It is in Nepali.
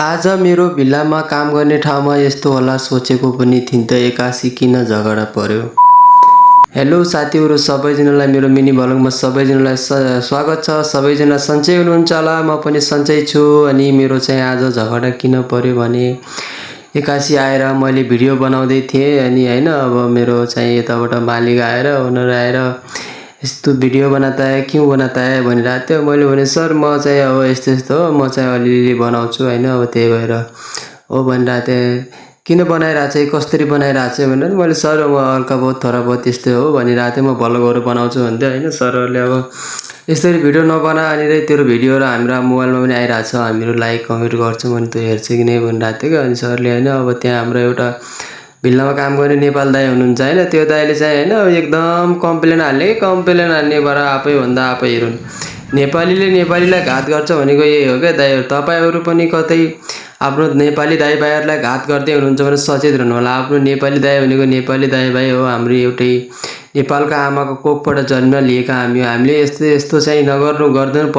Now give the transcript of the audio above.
आज मेरो भिल्लामा काम गर्ने ठाउँमा यस्तो होला सोचेको पनि थिइन् त एक्कासी किन झगडा पर्यो। हेलो साथीहरू सबैजनालाई मेरो मिनी भ्लगमा सबैजनालाई स्वागत छ। सबैजना सन्चै हुनुहुन्छ होला, म पनि सन्चै छु। अनि मेरो चाहिँ आज झगडा किन पर्यो भने एक्कासी आएर मैले भिडियो बनाउँदै थिएँ अनि हैन, अब मेरो चाहिँ यताबाट मालिक आएर ओनर आएर यस्तो भिडियो बनाता है क्यों बनाता है भनिरहेको थियो। मैले भने सर म चाहिँ अब यस्तो यस्तो हो, म चाहिँ अलिअलि बनाउँछु हैन, अब त्यही भएर हो भनिरहेको थिएँ। किन बनाइरहेको छ, कसरी बनाइरहेको छ भनेर मैले सर म हल्का बहुत थोडा बहुत यस्तै हो भनिरहेको थिएँ। म भ्लगहरू बनाउँछु भन्दै हैन। सरहरूले अब यसरी भिडियो नबना अनि तेरो भिडियोहरू हाम्रो मोबाइलमा पनि आइरहेको छ, हामीहरू लाइक कमेन्ट गर्छौँ अनि तँ हेर्छ कि नै भनिरहेको थियो क्या। अनि सरले हैन अब त्यहाँ हाम्रो एउटा भिल्लामा काम गर्ने नेपाल दाइ हुनुहुन्छ हैन, त्यो दाइले चाहिँ हैन एकदम कम्प्लेन हाल्ने भएर आफैभन्दा आफै हेरुन्। नेपालीले नेपालीलाई घात गर्छ भनेको यही हो क्या दाइहरू। तपाईहरू पनि कतै आफ्नो नेपाली दाइभाइहरूलाई घात गर्दै हुनुहुन्छ भने सचेत रहनु होला। आफ्नो नेपाली दाइ भनेको नेपाली दाइभाइ हो, हाम्रो एउटै नेपालको आमाको कोखबाट जन्म लिएका हामी हो। हामीले यस्तो यस्तो चाहिँ नगर्नु, गर्दैन।